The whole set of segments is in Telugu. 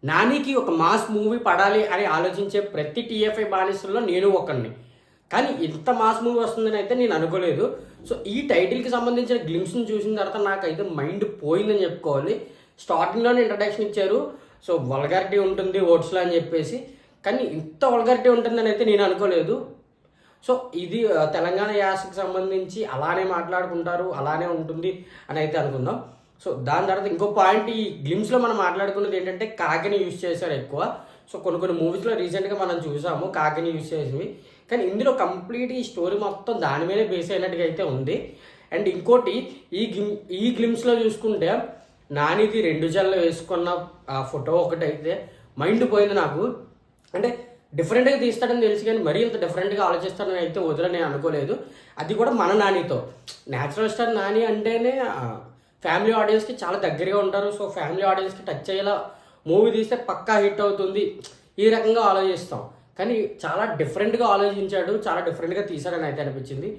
నానికి ఒక మాస్ మూవీ పడాలి అని ఆలోచించే ప్రతి టీఎఫ్ఐ బానిసల్లో నేను ఒకడిని. కానీ ఇంత మాస్ మూవీ వస్తుందని అయితే నేను అనుకోలేదు. సో ఈ టైటిల్కి సంబంధించిన గ్లిమ్స్ని చూసిన తర్వాత నాకైతే మైండ్ పోయిందని చెప్పుకోవాలి. స్టార్టింగ్లోనే ఇంట్రడక్షన్ ఇచ్చారు. సో వల్గారిటీ ఉంటుంది ఓట్స్లో అని చెప్పేసి, కానీ ఇంత వల్గారిటీ ఉంటుందని అయితే నేను అనుకోలేదు. సో ఇది తెలంగాణ యాసకి సంబంధించి అలానే మాట్లాడుకుంటారు, అలానే ఉంటుంది అని అయితే అనుకుందాం. సో దాని తర్వాత ఇంకో పాయింట్, ఈ గ్లిమ్స్లో మనం మాట్లాడుకున్నది ఏంటంటే కాకిని యూజ్ చేశారు ఎక్కువ. సో కొన్ని మూవీస్లో రీసెంట్గా మనం చూసాము కాకిని యూజ్ చేసేవి, కానీ ఇందులో కంప్లీట్ ఈ స్టోరీ మొత్తం దాని మీదే బేస్ అయినట్టుగా అయితే ఉంది. అండ్ ఇంకోటి ఈ గ్లిమ్స్లో చూసుకుంటే నానిది 2 జల్లు వేసుకున్న ఆ ఫోటో ఒకటైతే మైండ్ పోయింది నాకు. అంటే డిఫరెంట్గా తీస్తాడని తెలుసు, కానీ మరీ ఇంత డిఫరెంట్గా ఆలోచిస్తాడని అయితే వదిలే అనుకోలేదు. అది కూడా మన నానితో. న్యాచురల్ స్టార్ నాని అంటేనే ఫ్యామిలీ ఆడియన్స్కి చాలా దగ్గరగా ఉంటారు. సో ఫ్యామిలీ ఆడియన్స్కి టచ్ అయ్యేలా మూవీ తీస్తే పక్కా హిట్ అవుతుంది ఈ రకంగా ఆలోచిస్తాం. కానీ చాలా డిఫరెంట్గా ఆలోచించాడు, చాలా డిఫరెంట్గా తీశాడని అయితే అనిపించింది.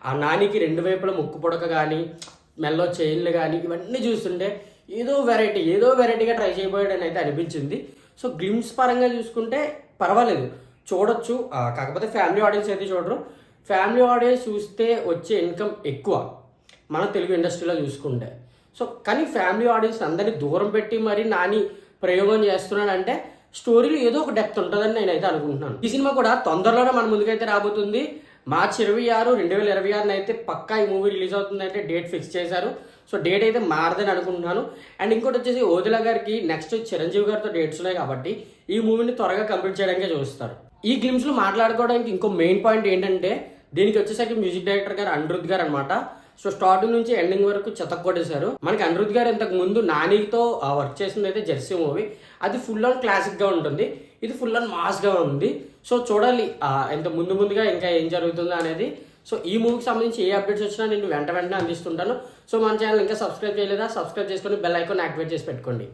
ఆ నానికి 2 వైపుల ముక్కు పొడక కానీ మెల్లో చైన్లు కానీ ఇవన్నీ చూస్తుంటే ఏదో వెరైటీగా ట్రై చేయబోయాడని అయితే అనిపించింది. సో గ్లిమ్స్ పరంగా చూసుకుంటే పర్వాలేదు, చూడొచ్చు. కాకపోతే ఫ్యామిలీ ఆడియన్స్ అయితే చూడరు. ఫ్యామిలీ ఆడియన్స్ చూస్తే వచ్చే ఇన్కమ్ ఎక్కువ మన తెలుగు ఇండస్ట్రీలో చూసుకుంటే. సో కానీ ఫ్యామిలీ ఆడియన్స్ అందరినీ దూరం పెట్టి మరి నాని ప్రయోగం చేస్తున్నాడంటే స్టోరీలో ఏదో ఒక డెప్త్ ఉంటుందని నేనైతే అనుకుంటున్నాను. ఈ సినిమా కూడా తొందరలోనే మన ముందుకైతే రాబోతుంది. మార్చి 26, 2026 అయితే పక్కా ఈ మూవీ రిలీజ్ అవుతుంది అంటే డేట్ ఫిక్స్ చేశారు. సో డేట్ అయితే మారదని అనుకుంటున్నాను. అండ్ ఇంకోటి వచ్చేసి ఓదిలా గారికి నెక్స్ట్ చిరంజీవి గారితో డేట్స్ ఉన్నాయి కాబట్టి ఈ మూవీని త్వరగా కంప్లీట్ చేయడానికే చూస్తారు. ఈ గ్లిమ్స్లో మాట్లాడుకోవడానికి ఇంకో మెయిన్ పాయింట్ ఏంటంటే దీనికి వచ్చేసరికి మ్యూజిక్ డైరెక్టర్ గారు అనిరుద్ గారు అనమాట. సో స్టార్టింగ్ నుంచి ఎండింగ్ వరకు చెతక్కొట్టేశారు. మనకి అనిరుద్ గారు ఇంతకు ముందు నానితో వర్క్ చేసింది అయితే జెర్సీ మూవీ, అది ఫుల్ ఆన్ క్లాసిక్గా ఉంటుంది. ఇది ఫుల్ ఆన్ మాస్గా ఉంది. సో చూడాలి ఇంత ముందుగా ఇంకా ఏం జరుగుతుందో అనేది. సో ఈ మూవీకి సంబంధించి ఏ అప్డేట్స్ వచ్చినా నేను వెంటనే అందిస్తుంటాను. సో మన ఛానల్ ఇంకా సబ్స్క్రైబ్ చేయలేదా, సబ్స్క్రైబ్ చేసుకొని బెల్ ఐకాన్ యాక్టివేట్ చేసి పెట్టుకోండి.